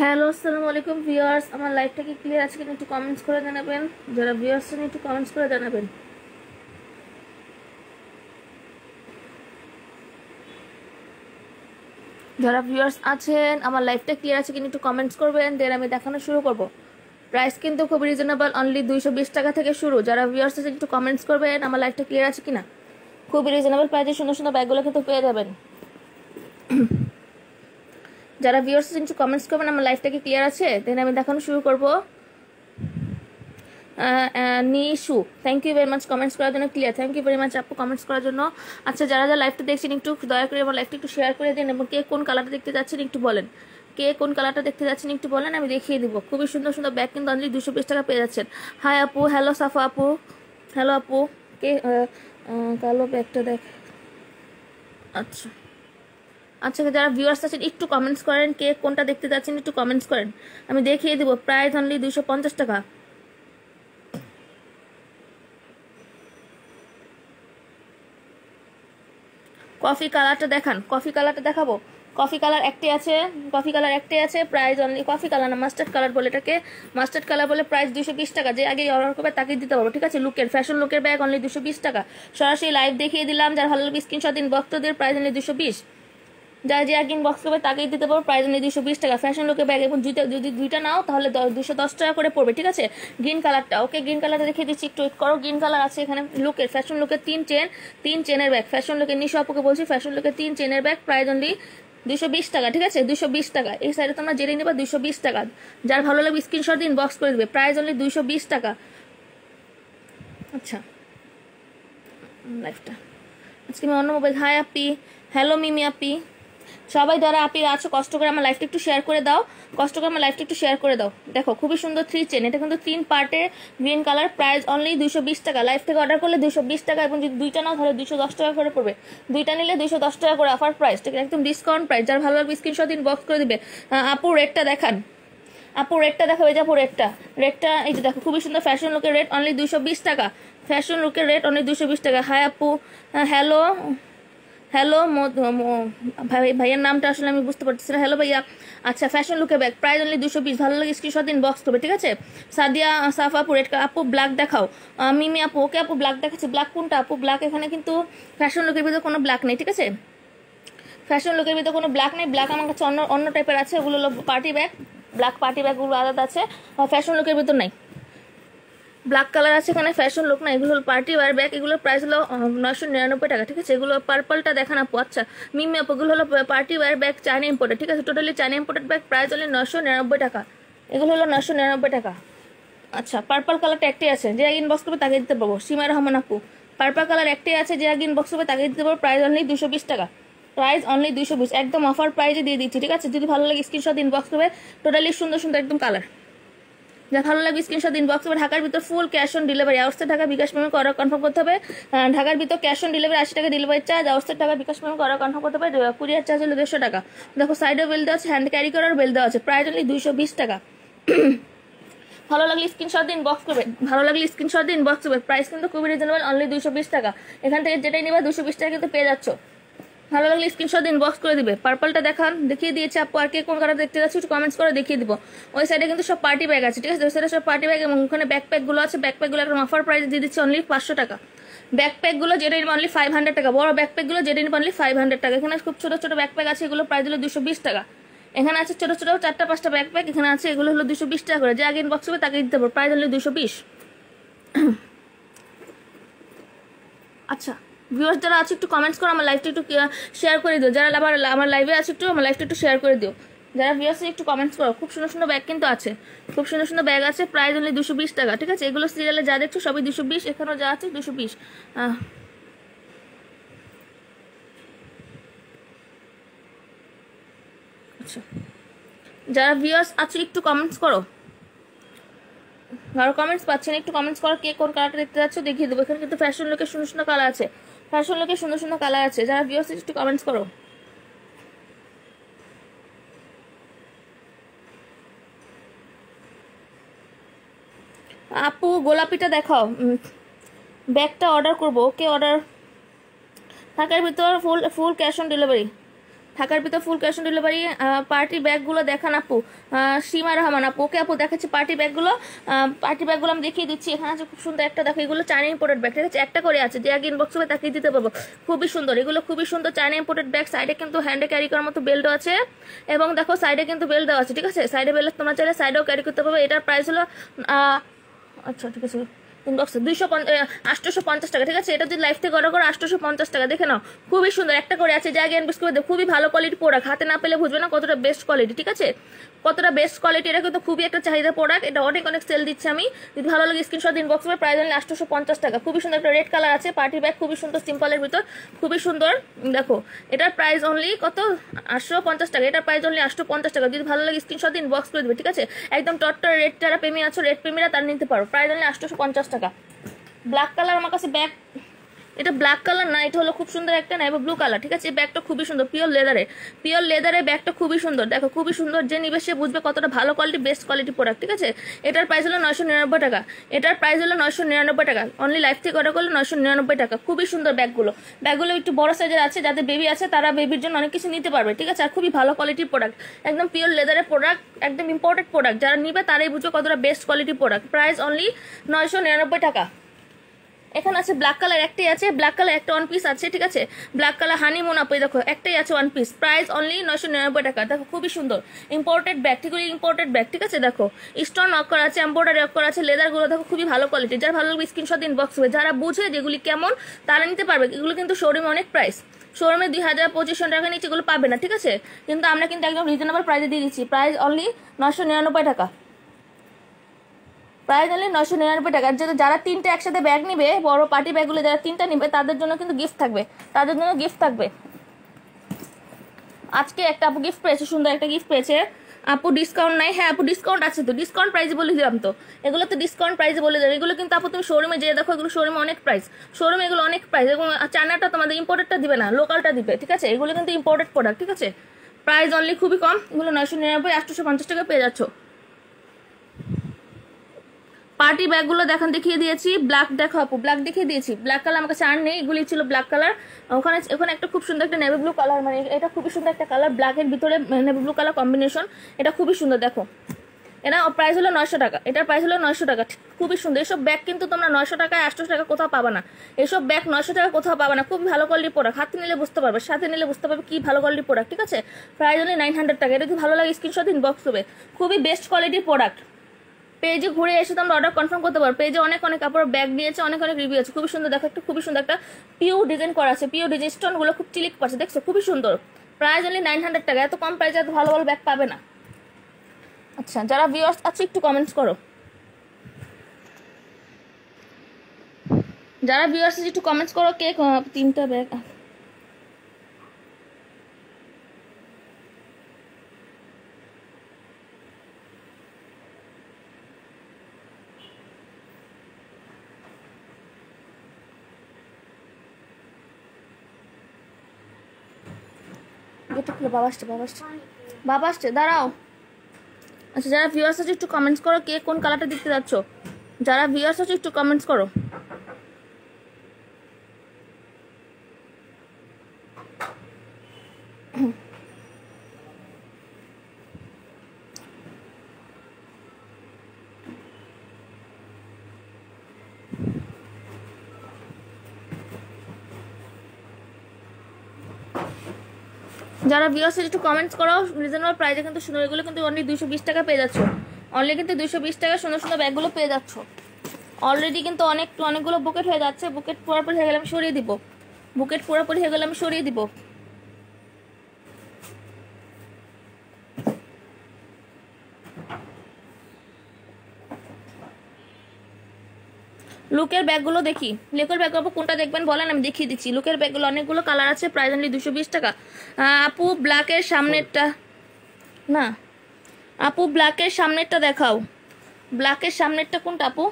Hello, আসসালামু আলাইকুম viewers. আমার লাইভটা কি ক্লিয়ার আছে কিনা একটু কমেন্টস করে জানাবেন। যারা ভিউয়ার্স আছেন একটু কমেন্টস করে জানাবেন। যারা ভিউয়ার্স আছেন আমার লাইভটা ক্লিয়ার আছে কিনা একটু কমেন্টস করবেন, দেন আমি দেখানো শুরু করব। প্রাইস কিন্তু খুব রিজনেবল, অনলি 220 টাকা থেকে শুরু। যারা ভিউয়ার্স আছেন একটু কমেন্টস করবেন আমার লাইভটা ক্লিয়ার আছে কিনা। খুব রিজনেবল প্রাইসে সুন্দর সুন্দর ব্যাগগুলো কিন্তু পেয়ে যাবেন। যারা ভিউয়ার্স আছেন একটু কমেন্টস করবেন আমার লাইভটা কি ক্লিয়ার আছে, দেন আমি দেখানো শুরু করব। নিশু, thank you very much comments করার জন্য। Clear, thank you very much আপু কমেন্টস করার জন্য। আচ্ছা, যারা যারা লাইভটা দেখছেন একটু দয়া করে আমার লাইভটা একটু শেয়ার করে দিন, এবং কে কোন কালারটা দেখতে যাচ্ছেন একটু বলেন। কে কোন কালারটা দেখতে যাচ্ছেন একটু বলেন, আমি দেখিয়ে দিব। খুবই সুন্দর সুন্দর ব্যাগ কিন্তু অনলি 220 টাকা পেয়ে যাচ্ছেন। হাই আপু, হ্যালো সাফা আপু, হ্যালো আপু। কে কালো ব্যাগটা দেখ। আচ্ছা আচ্ছা, যারা ভিউয়ার্স আছেন একটু কমেন্টস করেন, কে কোনটা দেখতে যাচ্ছেন একটু কমেন্টস করেন, আমি দেখিয়ে দিব। প্রাইস অনলি 250 টাকা। কফি কালারটা দেখান, কফি কালারটা দেখাবো। কফি কালার একটি আছে, কফি কালার একটি আছে, প্রাইস অনলি, কফি কালার না মাস্টার্ড কালার বলে এটাকে, মাস্টার্ড কালার বলে, প্রাইস 220 টাকা। যে আগে অর্ডার করবে তাকে দিতে পারবো, ঠিক আছে। লুকের ফ্যাশন লুকের ব্যাগ অনলি 220 টাকা। সরাসরি লাইভ দেখিয়ে দিলাম, যার ভালো লাগবে স্ক্রিনশট দিন, বক্তদের প্রাইস অনলি 220। যা যে আগে ইনবক্স করবে তাকেই দিতে পারবো, প্রাইস অনলি 220 টাকা। ফ্যাশন লুকের ব্যাগ, এবং যদি দুইটা নাও তাহলে 210 টাকা করে পড়বে, ঠিক আছে। গ্রিন কালারটা, ওকে গ্রিন কালারটা দেখিয়ে দিচ্ছি, একটু ওয়েট করো। গ্রিন কালার আছে এখানে লুকের, ফ্যাশন লুকের 3 চেনের ব্যাগ, ফ্যাশন লুকের নিশু আপুকে বলছি, ফ্যাশন লুকের 3 চেনের ব্যাগ, প্রাইস অনলি 220 টাকা, ঠিক আছে। 220 টাকা। এই সাইডে তোমরা জেনে নেবা 220 টাকা। যার ভালো লাগবে স্ক্রিনশট দিন, বক্স করে দিবে, প্রাইস অনলি 220 টাকা। আচ্ছা, লাইফটা আজকে আমি অন্য মোবাইল। হাই আপি, হ্যালো মিমি আপি, সবাই যারা আপি আছো কষ্ট করে আমার লাইফটা একটু শেয়ার করে দাও, কষ্ট করে আমার লাইফটা একটু শেয়ার করে দাও। দেখো খুবই সুন্দর 3 চেন, এটা কিন্তু 3 পার্টে গ্রিন কালার, প্রাইস অনলি 220 টাকা। লাইফ থেকে অর্ডার করলে 220 টাকা, এবং যদি দুইটা নাও তাহলে 210 টাকা করে পড়বে। দুইটা নিলে 210 টাকা করে অফার প্রাইস, ঠিক আছে, একদম ডিসকাউন্ট প্রাইস। যার ভালো লাগবে স্ক্রিনশট দিন, বক্স করে দিবে। আপু রেটটা দেখান, আপু রেটটা দেখাবে, যে আপু রেটটা, রেটটা এই যে দেখো খুবই সুন্দর ফ্যাশন লুকের রেট অনলি 220 টাকা। ফ্যাশন লুকের রেট অনলি 220 টাকা। হাই আপু, হ্যালো হ্যালো, ভাইয়ের নামটা আসলে আমি বুঝতে পারতেছি না। হ্যালো ভাইয়া। আচ্ছা, ফ্যাশন লুকে ব্যাগ, প্রাইস অনলি 220। ভালো লাগে স্ক্রিনশট দিন, বক্স করবে, ঠিক আছে। সাদিয়া সাফা আপু রেড, আপু ব্ল্যাক দেখাও। মিমি আপু, ওকে আপু ব্ল্যাক দেখাচ্ছে। ব্ল্যাক কোনটা আপু? ব্ল্যাক এখানে কিন্তু ফ্যাশন লুকের ভিতরে কোনো ব্ল্যাক নেই, ঠিক আছে। ফ্যাশন লুকের ভিতরে কোনো ব্ল্যাক নেই। ব্ল্যাক আমার কাছে অন্য অন্য টাইপের আছে, ওগুলো হলো পার্টি ব্যাগ। ব্ল্যাক পার্টি ব্যাগগুলো আলাদা আছে, ফ্যাশন লুকের ভিতর নাই। ব্ল্যাক কালার আছে এখানে, ফ্যাশন লুক না, এগুলো হলো পার্টি ওয়ার ব্যাগ। এগুলোর প্রাইস হলো 999 টাকা, ঠিক আছে। এগুলো পার্পলটা দেখান আপু। আচ্ছা মিমি আপু, এগুলো হলো party war bag, China imported, ঠিক আছে। Totally China imported bag, price হলো 999 টাকা। এগুলো হলো 999 টাকা। আচ্ছা, পার্পল কালারটা একটাই আছে, যে আগে ইনবক্স করবে তাকে দিতে পারবো। সীমা রহমান আপু, পার্পল কালার একটাই আছে, যে আগে ইনবক্স করবে তাকে দিতে পারবো, প্রাইস অনলি 220 টাকা। প্রাইস অনলি 220, একদম অফার প্রাইসে দিয়ে দিচ্ছি, ঠিক আছে। যদি ভালো লাগে স্ক্রিনশট ইনবক্স করবে, টোটালি সুন্দর সুন্দর একদম কালার। যা ভালো লাগবে স্ক্রিনশট ইনবক্স করবে। ঢাকার ভিতর full cash on delivery, outside Dhaka bKash payment order confirm করতে হবে। ঢাকার ভিতর ক্যাশ অন ডেলিভারি 80 টাকা ডেলিভারি চার্জ, আউটসাইড টাকা বিকাশ পেমেন্ট অর্ডার কনফার্ম করতে হবে। কুরিয়ার চার্জ হলো 150 টাকা। দেখো সাইডেও বেল দেওয়া আছে, হ্যান্ড ক্যারি করার বেল দেওয়া আছে, প্রাইস অনলি 220 টাকা। ভালো লাগলে স্ক্রিনশট দিন, বক্স করবে। ভালো লাগলে স্ক্রিনশট দিন, বক্স করবে। প্রাইস কিন্তু খুবই রিজনেবল, অনলি 220 টাকা। এখান থেকে যেটাই নিবা 220 টাকা কিন্তু পেয়ে যাচ্ছ। ভালো লাগলে স্ক্রিনশট দিন, বক্স করে দিবে। পার্পলটা দেখান, দেখিয়ে দিয়েছে আপু। আর কে কোন কালার দেখতে যাচ্ছে একটু কমেন্টস করে দেখিয়ে দিব। ওই সাইডে কিন্তু সব পার্টি ব্যাগ আছে, ঠিক আছে। ওই সাইডে সব পার্টি ব্যাগ, এবং ওখানে ব্যাকপ্যাকগুলো আছে। ব্যাকপ্যাকগুলো একদম অফার প্রাইস দিয়ে দিচ্ছে, অনলি 500 টাকা। ব্যাকপ্যাকগুলো যেটা নিবে অনলি 500 টাকা। বড় ব্যাকপ্যাকগুলো যেটা নিবে অনলি 500 টাকা। এখানে খুব ছোট ছোট ব্যাকপ্যাক আছে, এগুলো প্রাইস হলো 220 টাকা। এখানে আছে ছোট ছোট 4টা 5টা ব্যাকপ্যাক, এখানে আছে, এগুলো হলো 220 টাকা করে। যে আগে ইনবক্স হবে তাকে দিতে পারবো, প্রাইস হলো 220। আচ্ছা, ভিউয়ার্স যারা আছে একটু কমেন্টস করো, আমার লাইভটা একটু শেয়ার করে দিও। যারা আমার লাইভে আছে একটু আমার লাইভটা একটু শেয়ার করে দিও। যারা ভিউয়ার্স একটু কমেন্টস করো। খুব সুন্দর সুন্দর ব্যাগ কিন্তু আছে, খুব সুন্দর সুন্দর ব্যাগ আছে, প্রাইস অনলি 220 টাকা, ঠিক আছে। এগুলো সিরিয়ালে যা দেখছো সবই 220, এখানেও যা আছে 220। আচ্ছা, যারা ভিউয়ার্স আছে একটু কমেন্টস করো। আর কমেন্টস পাচ্ছেন, একটু কমেন্টস করো, কে কোন কালারটা দেখতে যাচ্ছ দেখিয়ে দেবো। এখানে কিন্তু ফ্যাশন লুকের সুন্দর সুন্দর কালার আছে, ফ্যাশন লুকের সুন্দর সুন্দর কালার আছে। যারা ভিউয়ার্স একটু কমেন্টস করো। আপু গোলাপিটা দেখাও, ব্যাগটা অর্ডার করবো। ওকে অর্ডার, ঢাকার ভিতর ফুল ফুল ক্যাশ অন ডেলিভারি, ঢাকার ভিতর full cash on delivery. Party ব্যাগগুলো দেখান আপু, সীমা রহমান আপু। ওকে আপু দেখাচ্ছি পার্টি ব্যাগগুলো। আমি দেখিয়ে দিচ্ছি। এখানে আছে খুব সুন্দর একটা, দেখো এগুলো চায়না ইম্পোর্টেড ব্যাগ, ঠিক আছে? একটা করে আছে, যে আগে ইনবক্স হবে তাকে দিতে পারবো। খুবই সুন্দর এগুলো, খুবই সুন্দর চায়না ইম্পোর্টেড ব্যাগ। সাইডে কিন্তু হ্যান্ডে ক্যারি করার মতো বেল্ট আছে, এবং দেখো সাইডে কিন্তু বেল্ট দেওয়া আছে, ঠিক আছে? সাইডে বেল্ট তোমরা চাইলে সাইডেও ক্যারি করতে পারবে। এটার প্রাইস হলো আচ্ছা ঠিক আছে, ইনবক্সে 850 টাকা, ঠিক আছে? এটা যদি লাইফ থেকে অর্ডার করো 850 টাকা, দেখে নাও। খুবই সুন্দর একটা করে আছে, যা জ্ঞান বিস্কুট, খুবই ভালো কোয়ালিটি প্রোডাক্ট। হাতে না পেলে বুঝবে না কতটা বেস্ট কোয়ালিটি, ঠিক আছে? কতটা বেস্ট কোয়ালিটি, এটা কিন্তু খুবই একটা চাহিদা প্রোডাক্ট। এটা অনেক অনেক সেল দিচ্ছে আমি। যদি ভালো লাগে স্ক্রিনশট ইনবক্স করে। প্রাইস অনলি 850 টাকা। খুবই সুন্দর একটা রেড কালার আছে, পার্টি ব্যাগ, খুবই সুন্দর, সিম্পলের ভিতর খুবই সুন্দর। দেখো এটার প্রাইস অনলি কত, 850 টাকা। এটার প্রাইস অনলি 850 টাকা। যদি ভালো লাগে স্ক্রিনশট ইনবক্স করে দেবে, ঠিক আছে? একদম টট্টর রেড, যারা প্রেমী আছো, রেড প্রেমীরা তারা নিতে পারো। প্রাইস অনলি 850 টাকা। ব্ল্যাক কালার আমার কাছে ব্যাগ, এটা ব্ল্যাক কালার না, এটা হলো খুব সুন্দর একটা নেভি ব্লু কালার, ঠিক আছে? এই ব্যাগটা খুবই সুন্দর, পিওর লেদারের ব্যাগটা খুবই সুন্দর। দেখো খুবই সুন্দর, যে নিবে সে বুঝবে কতটা ভালো কোয়ালিটি, বেস্ট কোয়ালিটি প্রোডাক্ট, ঠিক আছে? এটার প্রাইস হলো 999 টাকা। এটার প্রাইস হলো 999 টাকা। অনলি লাইফ থেকে অর্ডার করলে 999 টাকা। খুবই সুন্দর ব্যাগগুলো একটু বড় সাইজের আছে, যাদের বেবি আছে তারা বেবির জন্য অনেক কিছু নিতে পারবে, ঠিক আছে? আর খুবই ভালো কোয়ালিটির প্রোডাক্ট, একদম পিওর লেদারের প্রোডাক্ট, একদম ইম্পোর্টেড প্রোডাক্ট। যারা নিবে তারাই বুঝবে কতটা best quality product. Price only 999 টাকা। এখানে আছে ব্ল্যাক কালার, একটাই আছে ব্ল্যাক কালার, একটা ওয়ান পিস আছে, ঠিক আছে? ব্ল্যাক কালার হানিমুন আপু, দেখো একটাই আছে ওয়ান পিস। প্রাইস অনলি 999 টাকা। দেখো খুবই সুন্দর ইম্পোর্টেড ব্যাগ, ঠিক আছে? ইম্পোর্টেড ব্যাগ, ঠিক আছে? দেখো স্টোন ওয়ার্ক করা আছে, এমব্রয়ডারি ওয়ার্ক করা আছে, লেদারগুলো দেখো খুবই ভালো কোয়ালিটি। যারা ভালো লাগবে স্ক্রিনশট ইনবক্স হবে। যারা বুঝে যেগুলি কেমন তারা নিতে পারবে। এগুলো কিন্তু শোরুমে অনেক প্রাইস, শোরুমে 2000-2500 টাকা নিচে এগুলো পাবে না, ঠিক আছে? কিন্তু আমরা কিন্তু একদম রিজনেবল প্রাইসে দিয়ে দিচ্ছি। প্রাইস অনলি 999 টাকা। প্রাইস অনলি 999 টাকা। যারা 3টে একসাথে ব্যাগ নিবে, বড় পার্টি ব্যাগগুলো যারা 3টা নিবে, তাদের জন্য কিন্তু গিফট থাকবে, আজকে একটা আপু গিফট পেয়েছে, সুন্দর একটা গিফট পেয়েছে। আপু ডিসকাউন্ট নাই? হ্যাঁ আপু ডিসকাউন্ট আছে তো, ডিসকাউন্ট প্রাইসে বলে দিলাম তো। এগুলো তো ডিসকাউন্ট প্রাইসে বলে দিলাম। এগুলো কিন্তু আপু তুমি শোরুমে যেয়ে দেখো, এগুলো শোরুমে অনেক প্রাইস, শোরুমে এগুলো অনেক প্রাইস। এবং চায়নাটা তোমাদের ইম্পোর্টেডটা দিবে না, লোকালটা দিবে, ঠিক আছে? এগুলো কিন্তু ইম্পোর্টেড প্রোডাক্ট, ঠিক আছে? প্রাইস অনলি খুবই কম। এগুলো 999, 850 টাকা পেয়ে যাচ্ছ। পার্টি ব্যাগগুলো দেখিয়ে দিয়েছি। ব্ল্যাক দেখো আপু, ব্ল্যাক দেখিয়ে দিয়েছি। ব্ল্যাক কালার আমার কাছে আর নেই, এগুলি ছিল ব্ল্যাক কালার। ওখানে একটা খুব সুন্দর একটা নেভি ব্লু কালার, মানে এটা খুবই সুন্দর একটা কালার, ব্ল্যাকের ভিতরে নেভি ব্লু কালার কম্বিনেশন। এটা খুবই সুন্দর, দেখো এটা প্রাইস হলো 900 টাকা। এটার প্রাইস হলো 900 টাকা। খুবই সুন্দর। এসব ব্যাগ কিন্তু তোমরা 900 টাকায় 800 টাকা কোথাও পাবা না। এসব ব্যাগ 900 টাকা কোথাও পাবা না। খুবই ভালো কোয়ালিটির প্রোডাক্ট। হাতে নিলে বুঝতে পারবে, সাথে নিলে বুঝতে পারবে কি ভালো কোয়ালিটির প্রোডাক্ট, ঠিক আছে? প্রাইস হলো 900 টাকা। এটা যদি ভালো লাগে স্ক্রিনশট ইনবক্স হবে। খুবই বেস্ট কোয়ালিটির প্রোডাক্ট। পেজে ঘুরে এসে তোমরা অর্ডার কনফার্ম করতে পারো। পেজে অনেক কাপড় ব্যাগ দিয়েছে, অনেক রিভিউ আছে। খুবই সুন্দর, দেখো একটা খুবই সুন্দর একটা পিও ডিজাইন করা আছে, পিও ডিজাইন স্টোনগুলো খুব চিলিক পাচ্ছে, দেখছো? খুবই সুন্দর। প্রাইস অনলি 900 টাকা। এত কম প্রাইসে এত ভালো ভালো ব্যাগ পাবে না। আচ্ছা যারা ভিউয়ার্স আছে একটু কমেন্টস করো, একটু কমেন্টস করো কে 3টা ব্যাগ। বাবা আসছে, দাঁড়াও। আচ্ছা যারা ভিউয়ার্স আছে একটু কমেন্টস করো কে কোন কালারটা দেখতে যাচ্ছ। যারা ভিউয়ার্স আছে একটু কমেন্টস করো। যারা ভিউয়ার্স একটু কমেন্টস করো। রিজনেবল প্রাইসে কিন্তু সুন্দর, এগুলো কিন্তু অনলি 220 টাকা পেয়ে যাচ্ছ। অনলি কিন্তু 220 টাকা সুন্দর সুন্দর ব্যাগগুলো পেয়ে যাচ্ছ। অলরেডি কিন্তু অনেকগুলো বুকেট হয়ে যাচ্ছে। বুকেট পুরোপুরি হয়ে গেলে আমি সরিয়ে দিব। লুকের ব্যাগগুলো দেখি। লুকের ব্যাগগুলো কোনটা দেখবেন বলেন, আমি দেখিয়ে দিচ্ছি। লুকের ব্যাগগুলো অনেকগুলো কালার আছে। প্রাইস অনলি 220 টাকা। আপু ব্ল্যাকের সামনেরটা না, আপু ব্ল্যাকের সামনেরটা দেখাও। ব্ল্যাকের সামনেরটা কোনটা আপু?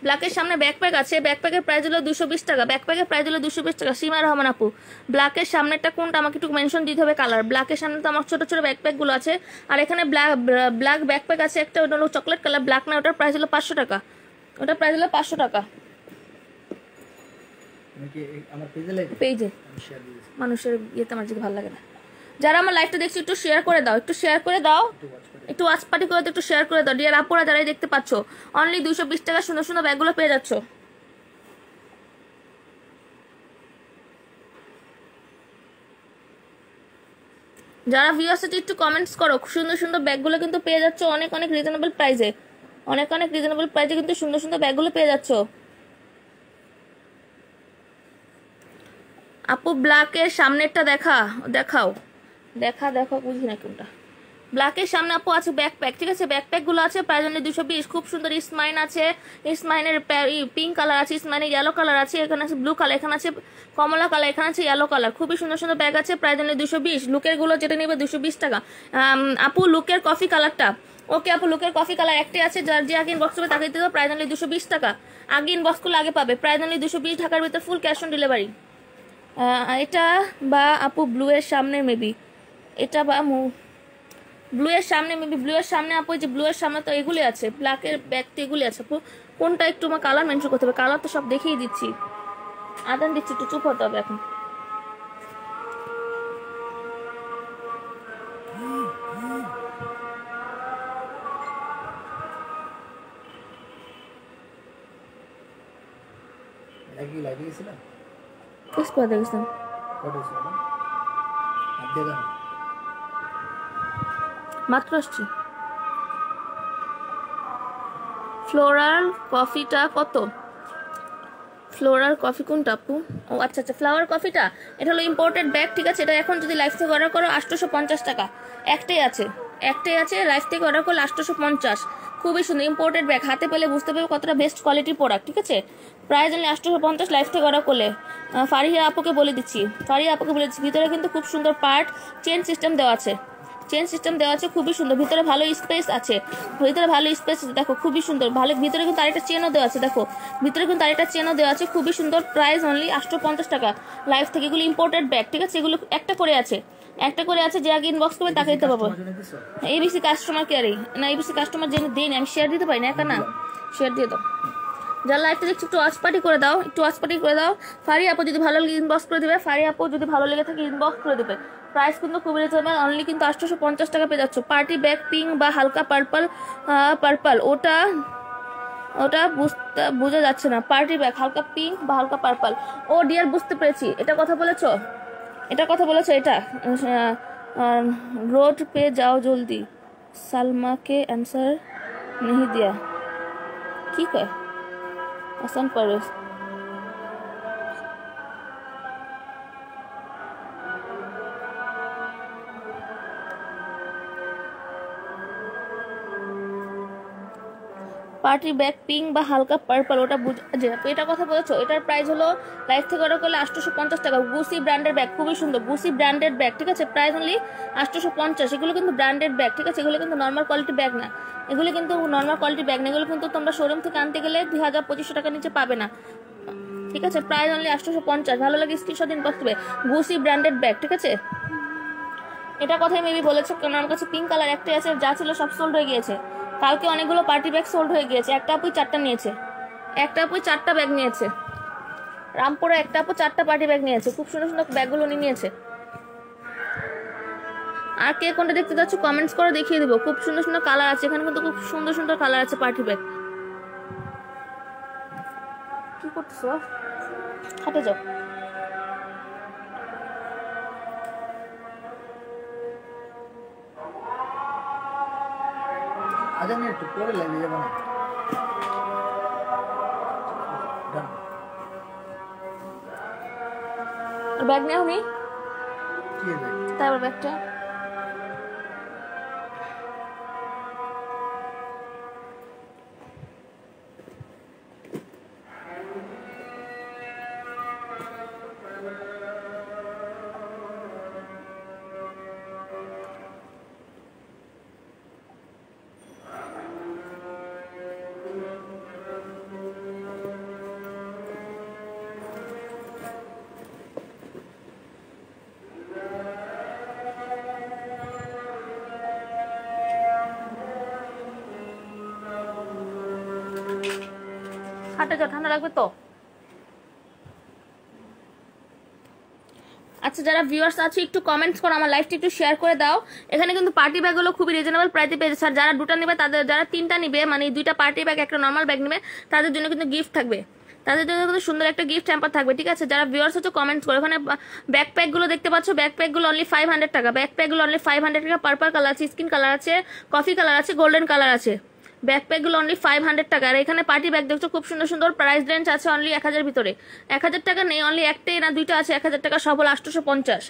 ব্ল্যাকের সামনে ব্যাকপ্যাক আছে। ব্যাকপ্যাকের প্রাইস হলো 220 টাকা। ব্যাকপ্যাকের প্রাইস হলো 220 টাকা। সীমা রহমান আপু ব্ল্যাকের সামনেরটা কোনটা আমাকে একটু মেনশন দিতে হবে কালার। ব্ল্যাকের সামনে তো আমার ছোট ছোট ব্যাকপ্যাকগুলো আছে। আর এখানে ব্ল্যাক ব্যাকপ্যাক আছে একটা, ওটা হলো চকলেট কালার, ব্ল্যাক না, ওটার প্রাইস হলো 500 টাকা। ওটার প্রাইস হলো 500 টাকা। পেজে মানুষের ইয়েতে আমার যেতে ভালো লাগে না। যারা আমার লাইভটা দেখছো একটু শেয়ার করে দাও, একটু শেয়ার করে দাও, একটু ওয়াচ পার্টি করে দাও, একটু শেয়ার করে দাও। ডিয়ার আপুরা যারাই দেখতে পাচ্ছ, অনলি 220 টাকা সুন্দর সুন্দর ব্যাগগুলো পেয়ে যাচ্ছ। যারা ভিউয়ার্স আছে একটু কমেন্টস করো, সুন্দর সুন্দর ব্যাগগুলো কিন্তু পেয়ে যাচ্ছ অনেক অনেক রিজনেবল প্রাইসে, অনেক অনেক রিজনেবল প্রাইসে কিন্তু সুন্দর সুন্দর ব্যাগগুলো পেয়ে যাচ্ছ। আপু ব্ল্যাকের সামনেরটা দেখাও, দেখো বুঝি না কোনটা। ব্ল্যাকের সামনে আপু আছে ব্যাকপ্যাক, ঠিক আছে, ব্যাকপ্যাকগুলো আছে প্রাইস অনলি 220। খুব সুন্দর স্মাইন আছে, স্মাইনের পিঙ্ক কালার আছে, স্মাইনের ইয়েলো কালার আছে, এখানে আছে ব্লু কালার, এখানে আছে কমলা কালার, এখানে আছে ইয়েলো কালার। খুবই সুন্দর সুন্দর ব্যাগ আছে প্রাইস অনলি 220। লুকের গুলো যেটা নেবে 220 টাকা। আপু লুকের কফি কালারটা, ওকে আপু লুকের কফি কালার একটাই আছে, যার যে আগে ইনবক্স করবে তাকে দিতে হবে প্রাইস অনলি 220 টাকা। আগে ইনবক্স করলে আগে পাবে, প্রাইস অনলি 220, ঢাকার ভিতরে ফুল ক্যাশ অন ডেলিভারি। এটা বা আপু ব্লু এর সামনে মেবি, এটা বা ব্লু এর সামনে মেবি, ব্লু এর সামনে আপু যে ব্লু এর সামনে তো এগুলি আছে, ব্ল্যাকের ব্যাগ তো এগুলি আছে আপু। কোনটা একটু আমার কালার মেনশন করতে হবে, কালার তো সব দেখিয়ে দিচ্ছি, আদান দিচ্ছি, একটু চুপ হতে হবে এখন। মাত্র আসছি। ফ্লোরাল কফিটা কত? ফ্লোরাল কফি কোনটা আপু? ও আচ্ছা আচ্ছা, ফ্লাওয়ার কফিটা এটা হলো ইম্পোর্টেড ব্যাগ, ঠিক আছে। এটা এখন যদি লাইফ থেকে অর্ডার করো 850 টাকা, একটাই আছে লাইফ থেকে অর্ডার করলে 850। খুবই সুন্দর ইম্পোর্টেড ব্যাগ, হাতে পেলে বুঝতে পারবে কতটা বেস্ট কোয়ালিটির প্রোডাক্ট, ঠিক আছে। প্রাইস অনলি 850 লাইফ থেকে অর্ডার করলে। ফারিয়া আপুকে বলে দিচ্ছি, ভিতরে কিন্তু খুব সুন্দর পার্ট চেন সিস্টেম দেওয়া আছে, খুবই সুন্দর। ভিতরে ভালো স্পেস আছে, দেখো খুবই সুন্দর। ভালো ভিতরে কিন্তু আরেকটা চেনও দেওয়া আছে, দেখো ভিতরে কিন্তু আরেকটা চেনও দেওয়া আছে, খুবই সুন্দর। প্রাইস অনলি 850 টাকা লাইফ থেকে। এগুলো ইম্পোর্টেড ব্যাগ, ঠিক আছে। এগুলো একটা করে আছে, যে আগে ইনবক্স করবে তাকে দিতে পারবো। এবিসি কাস্টমার কেয়ারে না, এবিসি কাস্টমার জেনে দেই না, আমি শেয়ার দিতে পারি না, একা না, শেয়ার দিয়ে দাও। যারা লাইভটা দেখছি একটু ওয়াচ পার্টি করে দাও, ফারি আপু যদি ভালো লাগে ইনবক্স করে দেবে, ইনবক্স করে দেবে। প্রাইস কিন্তু খুবই রিজনেবল, অনলি কিন্তু 850 টাকা পেয়ে যাচ্ছ। পার্টি ব্যাগ পিঙ্ক বা হালকা পার্পল, ওটা বোঝা যাচ্ছে না। পার্টি ব্যাগ হালকা পিঙ্ক বা হালকা পার্পল। ও ডিয়ার বুঝতে পেরেছি, এটা কথা বলেছো, এটা रोड पे जाओ जल्दी, सलमा के आंसर नहीं दिया, ठीक है आसान परवेज। পার্টি ব্যাগ পিঙ্ক বা হালকা পার্পল, ওটা এটা কথা বলেছো। এটার প্রাইস হলো লাইফ থেকে অর্ডার করলে 850 টাকা। গুসি ব্র্যান্ডের ব্যাগ, খুবই সুন্দর, গুসি ব্র্যান্ডেড ব্যাগ, ঠিক আছে। Price only 850। এগুলো কিন্তু ব্র্যান্ডেড ব্যাগ, ঠিক আছে। এগুলো কিন্তু নর্মাল কোয়ালিটি ব্যাগ না, এগুলো কিন্তু তোমরা শোরুম থেকে আনতে গেলে 2000-2500 টাকার নিচে পাবে না, ঠিক আছে। Price only 850। ভালো লাগে স্ক্রিনশট দিন করতে হবে। গুসি ব্র্যান্ডেড ব্যাগ, ঠিক আছে। এটা কথাই মেবি বলেছো, কারণ আমার কাছে পিঙ্ক কালার একটাই আছে, যা ছিল সব সোল্ড হয়ে গিয়েছে। কালকে অনেকগুলো পার্টি ব্যাগ সোল্ড হয়ে গিয়েছে। একটা আপুই 4টা নিয়েছে, ব্যাগ নিয়েছে। রামপুরে একটা আপু 4টা পার্টি ব্যাগ নিয়েছে, খুব সুন্দর সুন্দর ব্যাগগুলো নিয়েছে। আর কে কোনটা দেখতে যাচ্ছ কমেন্টস করে দেখিয়ে দিব। খুব সুন্দর সুন্দর কালার আছে এখানে, কিন্তু খুব সুন্দর সুন্দর কালার আছে পার্টি ব্যাগ। কি করতেছো? হাঁটে যাও। একটু পরে লাগিয়ে যাবো না, ব্যাগ নেও নি, তারপর ব্যাগটা হাঁটে যাও, ঠান্ডা লাগবে তো। আচ্ছা যারা ভিউয়ার্স আছে একটু কমেন্টস করো, আমার লাইভটা একটু শেয়ার করে দাও। এখানে কিন্তু পার্টি ব্যাগগুলো খুবই রিজনেবল প্রাইসে পেয়ে যাচ্ছে। আর যারা দুটো নেবে তাদের, যারা তিনটা নিবে মানে দুইটা পার্টি ব্যাগ একটা নর্মাল ব্যাগ নেবে, তাদের জন্য কিন্তু গিফট থাকবে, তাদের জন্য কিন্তু সুন্দর একটা গিফট হ্যাম্পার থাকবে। ঠিক আছে, যারা ভিউয়ার্স হচ্ছে কমেন্টস করো। ওখানে ব্যাকপ্যাকগুলো দেখতে পাচ্ছ, ব্যাকপ্যাকগুলো অনলি 500 টাকা, ব্যাকপ্যাকগুলো অনলি 500 টাকা। পার্পল কালার আছে, স্কিন কালার আছে, কফি কালার আছে, গোল্ডেন কালার আছে। ব্যাকপ্যাকগুলো অনলি 500 টাকা। আর এখানে পার্টি ব্যাগ দেখছো খুব সুন্দর সুন্দর, প্রাইস রেঞ্জ আছে অনলি 1000 ভিতরে। 1000 টাকা নেই, অনলি একটাই না দুইটা আছে 1000 টাকা, সব হলো 850।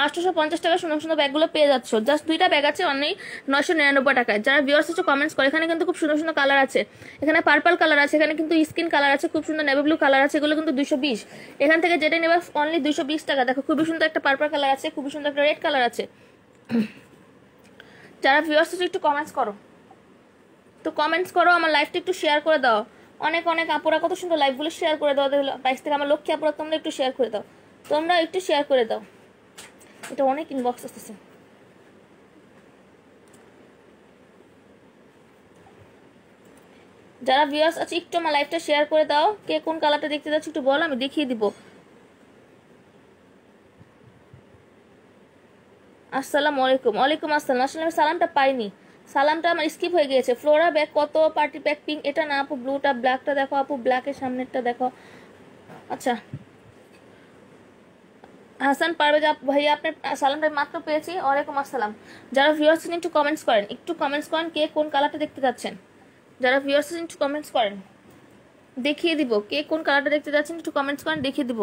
850 টাকা সুন্দর সুন্দর ব্যাগগুলো পেয়ে যাচ্ছ। জাস্ট দুইটা ব্যাগ আছে অনলি 999 টাকায়। যারা ভিউয়ার্স হচ্ছে কমেন্টস করে, এখানে কিন্তু খুব সুন্দর সুন্দর কালার আছে। এখানে পার্পল কালার আছে, এখানে কিন্তু স্কিন কালার আছে, খুব সুন্দর নেভি ব্লু কালার আছে, এগুলো কিন্তু 220। এখান থেকে যেটা নেবে অনলি 220 টাকা। দেখো খুবই সুন্দর একটা পার্পল কালার আছে, খুবই সুন্দর একটা রেড কালার আছে। যারা ভিউয়ার্স হচ্ছে একটু কমেন্টস করো, তো কমেন্টস করো, আমার লাইভটা একটু শেয়ার করে দাও। অনেক অনেক আপুরা কত সুন্দর লাইভগুলো শেয়ার করে দাও। বাইশ থেকে আমার লক্ষ্মী আপুরা, তোমরা একটু শেয়ার করে দাও, তোমরা একটু শেয়ার করে দাও। এটা অনেক ইনবক্স আসতেছে। যারা ভিউয়ার্স আছে একটু আমার লাইভটা শেয়ার করে দাও। কে কোন কালারটা দেখতে যাচ্ছে একটু বলো, আমি দেখিয়ে দিব। আসসালামু আলাইকুম। ওয়ালাইকুম আসসালাম। আসলে আমি সালামটা পাইনি, সালামটা আমার স্কিপ হয়ে গিয়েছে। ফ্লোরা ব্যাগ কত, পার্টি ব্যাগ পিঙ্ক, এটা না আপু, ব্লুটা, ব্ল্যাকটা দেখো আপু, ব্ল্যাকের সামনেরটা দেখো। আচ্ছা হাসান পারভেজ ভাইয়া, আপনার সালামটা মাত্র পেয়েছি। ওয়ালাইকুম আসসালাম। যারা ভিউয়ার্স আছেন একটু কমেন্টস করেন, একটু কমেন্টস করেন কে কোন কালারটা দেখতে যাচ্ছেন। যারা ভিউয়ার্স আছেন একটু কমেন্টস করেন, দেখিয়ে দিব কে কোন কালারটা দেখতে যাচ্ছেন, একটু কমেন্টস করেন, দেখিয়ে দিব।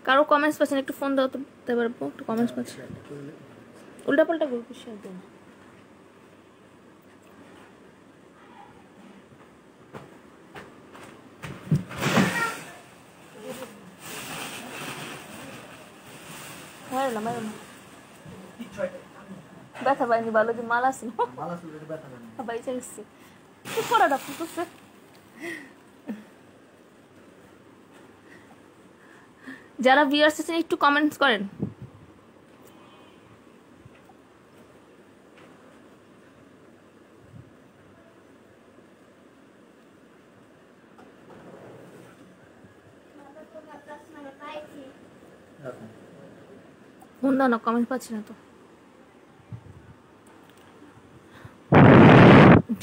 কারো কমেন্টস পাচ্ছেন, একটু ফোন দাও তো দিতে পারবো, একটু কমেন্টস পাচ্ছি। উল্টা পাল্টা গ্রুপ শেয়ার দিন। ব্যথা পাইনি, ভালো যে মাল আসলো বাইচে গেছি, কি করাটা ফুটছে। যারা ভিউয়ার্স আছেন একটু কমেন্টস করেন। ফোন দাও না, কমেন্ট পাচ্ছি না তো।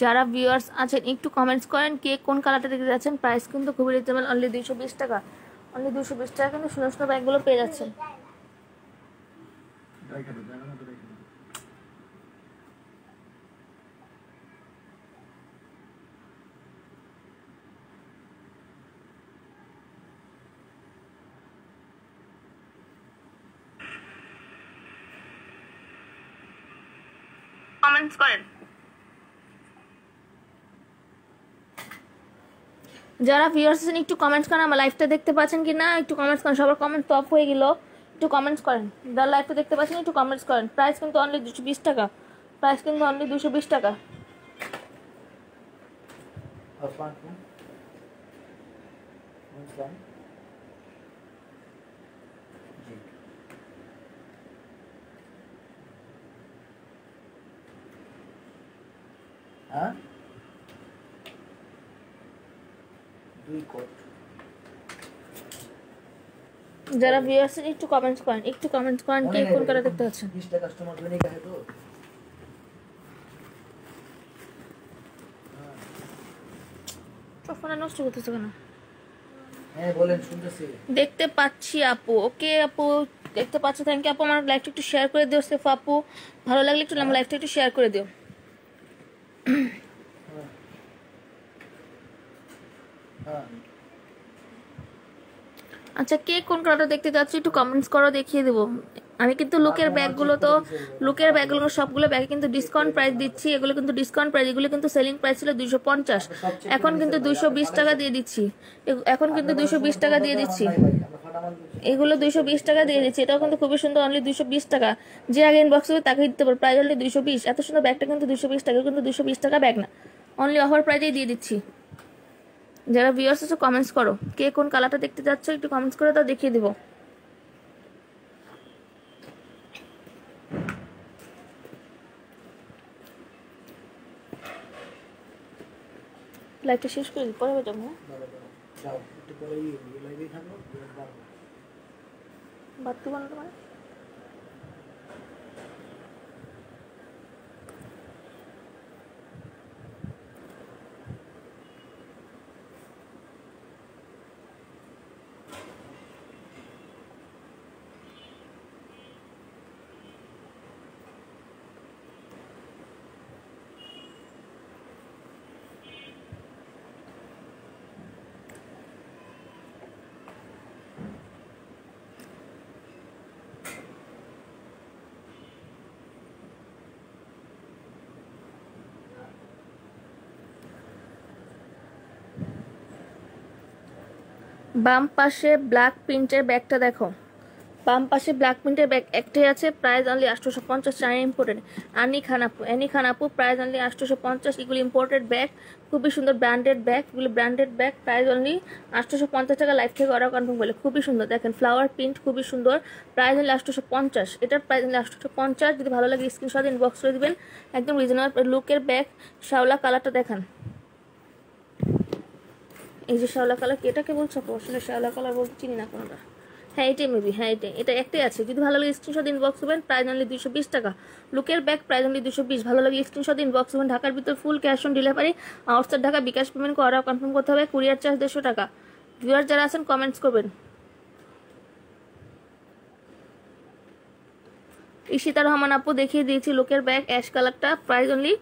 যারা ভিউয়ার্স আছেন একটু কমেন্টস করেন কে কোন কালারটা দেখতে যাচ্ছেন। প্রাইস কিন্তু খুবই রিজনেবল, অনলি 220 টাকা। অনলি 220 টাকা কিন্তু সুন্দর সুন্দর ব্যাগগুলো পেয়ে যাচ্ছেন। কমেন্টস করেন। যারা ভিউয়ার্স আছেন একটু কমেন্টস করেন, আমার লাইভটা দেখতে পাচ্ছেন কি না একটু কমেন্টস করেন। সবার কমেন্ট অফ হয়ে গেল, একটু কমেন্টস করেন। যারা লাইভটা দেখতে পাচ্ছেন একটু কমেন্টস করেন। প্রাইস কিন্তু অনলি 220 টাকা, প্রাইস কিন্তু অনলি 220 টাকা। হ্যাঁ দুই কোট। যারা ভিউয়ার্স আছেন একটু কমেন্টস করেন, একটু কমেন্টস করেন কে কোন কালার দেখতে পাচ্ছেন। 20 টা কাস্টমার জন্য কাহে তো ফোনটা নষ্ট করতেছে কেন? হ্যাঁ বলেন, শুনতেছি। দেখতে পাচ্ছি আপু, ওকে আপু দেখতে পাচ্ছি, থ্যাংক ইউ আপু। আমার লাইভটা একটু শেয়ার করে দিও সেফ আপু, ভালো লাগলে একটু আমার লাইভটা একটু শেয়ার করে দিও। আচ্ছা কে কোন কালারটা দেখতে যাচ্ছ একটু কমেন্টস করো, দেখিয়ে দেবো। আমি কিন্তু লুকের ব্যাগগুলো তো, লুকের ব্যাগগুলো সবগুলো ব্যাগে কিন্তু ডিসকাউন্ট প্রাইস দিচ্ছি। এগুলো কিন্তু ডিসকাউন্ট প্রাইস, এগুলো কিন্তু সেলিং প্রাইস ছিল 250, এখন কিন্তু 220 টাকা দিয়ে দিচ্ছি। এখন কিন্তু 220 টাকা দিয়ে দিচ্ছি, এগুলো 220 টাকা দিয়ে দিচ্ছি। এটাও কিন্তু খুবই সুন্দর, অনলি 220 টাকা। যে আগে ইনবক্স হবে তাকে দিতে পারো, প্রাইস অনলি 220। এত সুন্দর ব্যাগটা কিন্তু 220 টাকা, কিন্তু 220 টাকা ব্যাগ না, অনলি অফার প্রাইজেই দিয়ে দিচ্ছি। যারা ভিউয়ার্স আছে কমেন্টস করো কে কোন কালারটা দেখতে যাচ্ছ, একটু কমেন্টস করে দাও, দেখিয়ে দিব। লাইভটা শেষ করে দিই, পরে যাবো। যাও একটু পরে লাইভে থাকো বাড়বো। বাড়তে পারো তোমার বাম পাশে ব্ল্যাক প্রিন্টের ব্যাগটা দেখো, বাম পাশে ব্ল্যাক প্রিন্টের ব্যাগ একটাই আছে, প্রাইস অনলি 850, চাইনা ইম্পোর্টেড। অ্যানি খান আপু প্রাইস অনলি 850। এগুলো ইম্পোর্টেড ব্যাগ, খুবই সুন্দর ব্র্যান্ডেড ব্যাগ, এগুলো ব্র্যান্ডেড ব্যাগ, প্রাইস অনলি 850 টাকা। লাইফ থেকে অর্ডার কনফার্ম বলে খুবই সুন্দর, দেখেন ফ্লাওয়ার প্রিন্ট খুবই সুন্দর, প্রাইস অনলি 850। এটার প্রাইস অনলি 850। যদি ভালো লাগে স্ক্রিনশট ইনবক্স করে দিবেন, একদম রিজনেবল লুকের ব্যাগ। শাওলা কালারটা দেখান, এই যে শ্যাওলা কালার, এটাকে বলছো? আসলে শ্যাওলা কালার বলতে চিনি না কোনোটা। হ্যাঁ এটাই মেবি, হ্যাঁ এটা একটাই আছে। যদি ভালো লাগে স্ক্রিনশট ইনবক্স করবেন, প্রাইস অনলি 220 টাকা। লুকের ব্যাগ প্রাইস অনলি 220। ভালো লাগে স্ক্রিনশট ইনবক্স করবেন। ঢাকার ভিতর full cash on delivery, outside Dhaka bKash payment করে অর্ডার কনফার্ম করতে হবে। কুরিয়ার চার্জ 150 টাকা। ভিউয়ার যারা আছেন কমেন্টস করবেন। ঈশিতা রহমান আপু দেখিয়ে দিয়েছি লুকের ব্যাগ অ্যাশ কালারটা, প্রাইস অনলি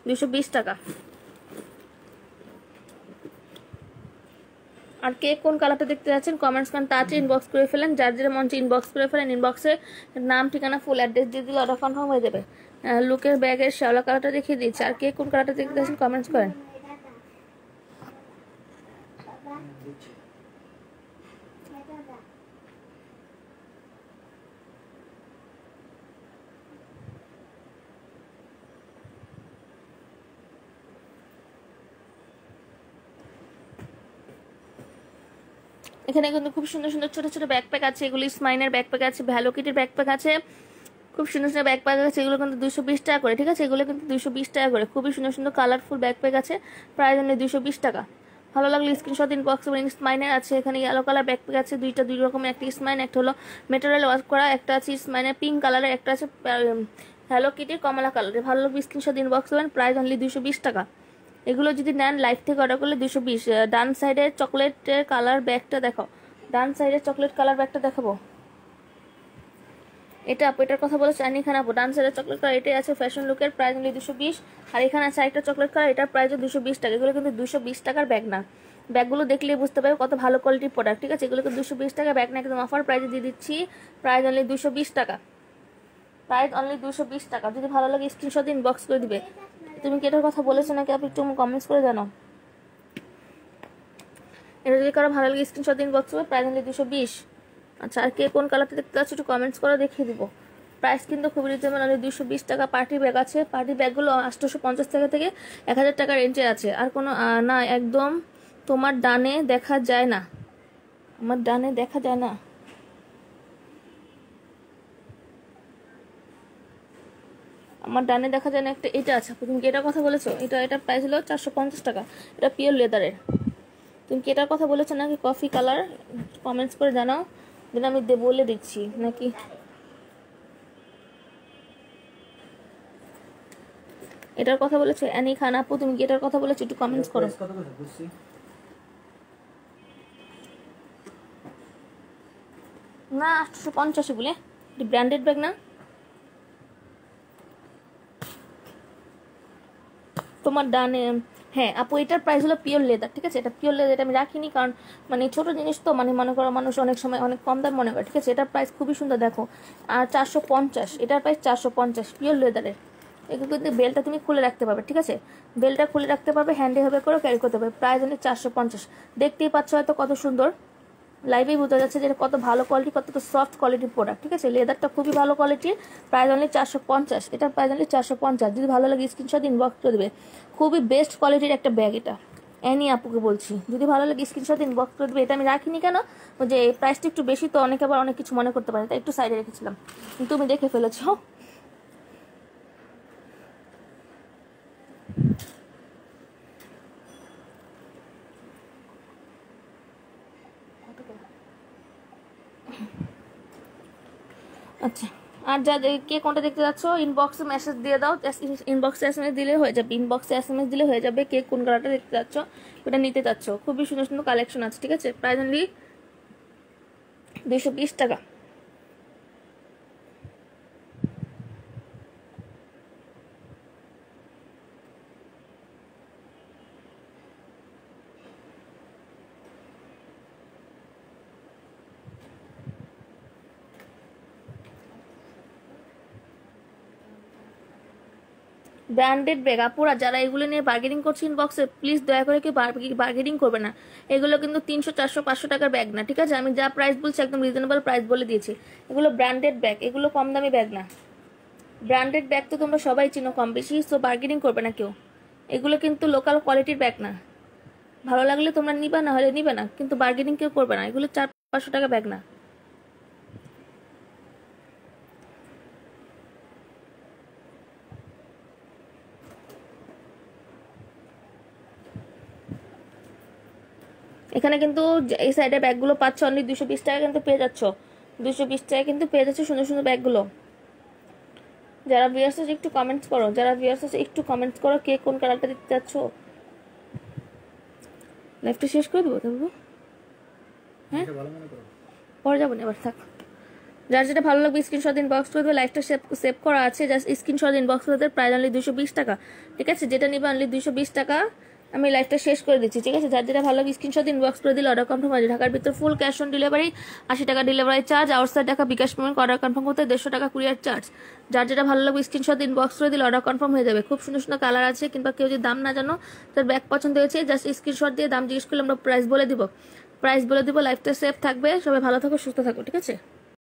220 টাকা। আর কে কোন কালারটা দেখতে যাচ্ছেন কমেন্টস করেন, তাড়াতাড়ি ইনবক্স করে ফেলেন। যার যারা মঞ্চে ইনবক্স করে ফেলেন, ইনবক্সে নাম ঠিকানা ফুল অ্যাড্রেস দিয়ে দিলে অর্ডার কনফার্ম হয়ে যাবে। লুকের ব্যাগের শ্যাওলা কালারটা দেখিয়ে দিচ্ছি। আর কে কোন কালারটা দেখতে যাচ্ছেন কমেন্টস করেন। এখানে কিন্তু খুব সুন্দর সুন্দর ছোট ছোট ব্যাকপ্যাক আছে, এগুলি স্মাইনের ব্যাকপ্যাক আছে, ভ্যালো কিটির ব্যাকপ্যাক আছে, খুব সুন্দর সুন্দর ব্যাকপ্যাক আছে। এগুলো কিন্তু 220 টাকা করে, ঠিক আছে? এগুলো কিন্তু 220 টাকা করে, খুবই সুন্দর সুন্দর কালারফুল ব্যাকপ্যাক আছে, প্রাইস অনলি 220 টাকা। ভালো লাগলে স্ক্রিনশট ইনবক্স এবং স্মাইনের আছে। এখানে ইয়েলো কালার ব্যাকপ্যাক আছে, দুই রকমের, একটা স্মাইন, একটা হলো মেটেরিয়াল ওয়াশ করা, একটা আছে স্মাইনের পিঙ্ক কালারের, একটা আছে হ্যালো কিটির কমলা কালারের। ভালো লাগবে স্ক্রিনশট ইনবক্স করবেন, প্রাইস অনলি 220 টাকা। এগুলো যদি নেন লাইফ থেকে অর্ডার করলে 220। ডান সাইডের চকলেটের কালার ব্যাগটা দেখো, ডান সাইডের চকলেট কালার ব্যাগটা দেখাবো। এটা আপু, এটার কথা বলে চাইনি খান আপু, ডান সাইডের চকলেট কালার এটাই আছে ফ্যাশন লুকের, প্রাইস অনলি 220। আর এখানে আছে একটা চকলেট কালার, এটার প্রাইসও 220 টাকা। এগুলো কিন্তু 220 টাকার ব্যাগ না, ব্যাগগুলো দেখলেই বুঝতে পারবে কত ভালো কোয়ালিটির প্রোডাক্ট, ঠিক আছে? এগুলো কিন্তু 220 টাকা ব্যাগ না, একদম অফার প্রাইসে দিয়ে দিচ্ছি, প্রাইস অনলি 220 টাকা, প্রাইস অনলি 220 টাকা। যদি ভালো লাগে স্ক্রিনশট ইনবক্স করে দিবে। তুমি কি এটার কথা বলেছো নাকি আপনি একটু কমেন্টস করে জানো। এটা যদি কারো ভালো লাগে স্ক্রিনশট ইনবক্স করবে, প্রাইস অনলি 220। আচ্ছা, আর কে কোন কালারটা দেখতে পাচ্ছ একটু কমেন্টস করে দেখিয়ে দিব। প্রাইস কিন্তু খুবই রিজনেবল, অনলি 220 টাকা। পার্টি ব্যাগ আছে, পার্টি ব্যাগগুলো 850 টাকা থেকে 1000 টাকা রেঞ্জে আছে। আর কোনো না, একদম তোমার ডানে দেখা যায় না, আমার ডানে দেখা যায় না, আমার ডানে দেখা যায় না, একটা এটা আছে। তুমি কি এটার কথা বলেছো? এটার প্রাইস হলো 450 টাকা, এটা পিওর লেদারের। তুমি কি এটার কথা বলেছো নাকি কফি কালার? কমেন্টস করে জানাও, যেন আমি বলে দিচ্ছি নাকি। এটার কথা বলেছো অ্যানি খান আপু, তুমি কি এটার কথা বলেছো? একটু কমেন্টস করো। না 850 বলে, ব্র্যান্ডেড ব্যাগ না। তোমার ডানে, হ্যাঁ আপু, এটার প্রাইস হলো পিওর লেদার, ঠিক আছে? এটা পিওর লেদার, এটা আমি রাখিনি কারণ মানে ছোট জিনিস তো, মানে মনে করো মানুষ অনেক সময় অনেক কম দাম মনে করে, ঠিক আছে? এটার প্রাইস খুবই সুন্দর দেখো, আর 450, এটার প্রাইস 450 পিওর লেদারের। এগুলো কিন্তু বেলটা তুমি খুলে রাখতে পারবে, ঠিক আছে? বেলটা খুলে রাখতে পারবে, হ্যান্ডে হবে করে ক্যারি করতে পারবে, প্রাইস হলো 450। দেখতেই পাচ্ছ হয়তো কত সুন্দর, লাইভেই বোঝা যাচ্ছে যে কত ভালো কোয়ালিটি, কত সফট কোয়ালিটির প্রোডাক্ট, ঠিক আছে? লেদারটা খুবই ভালো কোয়ালিটির, প্রাইস অনলি 450। এটার প্রাইস অনলি 450। যদি ভালো লাগে স্ক্রিনশট ইনবক্স করে দেবে, খুবই বেস্ট কোয়ালিটির একটা ব্যাগ এটা, অ্যানি আপুকে বলছি। যদি ভালো লাগে স্ক্রিনশট ইনবক্স করে দেবে। এটা আমি রাখিনি কেন, যে প্রাইসটা একটু বেশি তো, অনেকে আবার অনেক কিছু মনে করতে পারে, তাই একটু সাইডে রেখেছিলাম, তুমি দেখে ফেলেছো। আচ্ছা, আর যাদের কে কোনটা দেখতে যাচ্ছ ইনবক্সে মেসেজ দিয়ে দাও, ইনবক্সে এসএমএস দিলে হয়ে যাবে, ইনবক্সে এসএমএস দিলে হয়ে যাবে কে কোন কালারটা দেখতে যাচ্ছ, ওটা নিতে চাচ্ছ। খুবই সুন্দর সুন্দর কালেকশন আছে, ঠিক আছে। প্রাইস অনলি 220 টাকা। ব্র্যান্ডেড ব্যাগ আপুরা যারা এগুলো নিয়ে বার্গেনিং করছে ইনবক্সে, প্লিজ দয়া করে কেউ বার্গেনিং করবে না। এগুলো কিন্তু 300 400 500 টাকার ব্যাগ না, ঠিক আছে। আমি যা প্রাইস বলছি একদম রিজনেবল প্রাইস বলে দিয়েছি। এগুলো ব্র্যান্ডেড ব্যাগ, এগুলো কম দামি ব্যাগ না। ব্র্যান্ডেড ব্যাগ তো তোমরা সবাই চিনো কম বেশি, সো বার্গেনিং করবে না কেউ। এগুলো কিন্তু লোকাল কোয়ালিটির ব্যাগ না। ভালো লাগলে তোমরা নিবা, না হলে নিবে না, কিন্তু বার্গেনিং কেউ করবে না। এগুলো 400 500 টাকা ব্যাগ না। এখানে কিন্তু এই সাইডের ব্যাগগুলো পাচ্ছ অনলি 220 টাকা, কিন্তু পেয়ে যাচ্ছ 220 টাকা, কিন্তু পেয়ে যাচ্ছ সুন্দর সুন্দর ব্যাগগুলো। যারা ভিউয়ার্স আছে একটু কমেন্টস করো, যারা ভিউয়ার্স আছে একটু কমেন্টস করো কে কোন কালারটা দিতে চাচ্ছ। লাইভটা শেষ করে দেবো তবু, হ্যাঁ পরে যাবো না, এবার থাক। যার যেটা ভালো লাগবে স্ক্রিনশট ইনবক্স করে দেবে, লাইভটা সেভ করা আছে, জাস্ট স্ক্রিনশট ইনবক্স করে দেবে। প্রাইস অনলি 220 টাকা, ঠিক আছে। যেটা নিবে অনলি 220 টাকা। আমি লাইভটা শেষ করে দিচ্ছি, ঠিক আছে। যার যেটা ভালো লাগে স্ক্রিনশট ইনবক্স করে দিলে অর্ডার কনফার্ম হয়ে যায়। ঢাকার ভিতর ফুল ক্যাশ অন ডেলিভারি, 80 টাকা ডেলিভারি চার্জ, আউটসাইড টাকা বিকাশ পেমেন্ট, অর্ডার কনফার্ম করতে 150 টাকা কুরিয়ার চার্জ। যার যেটা ভালো লাগবে স্ক্রিনশট ইনবক্স করে দিলে অর্ডার কনফার্ম হয়ে যাবে। খুব সুন্দর সুন্দর কালার আছে, কিংবা কেউ যদি দাম না জানো, তার ব্যাগ পছন্দ হয়েছে, জাস্ট স্ক্রিনশট দিয়ে দাম জিজ্ঞেস করলে আমরা প্রাইস বলে দিব। লাইভটা সেভ থাকবে। সবাই ভালো থাকো, সুস্থ থাকো, ঠিক আছে।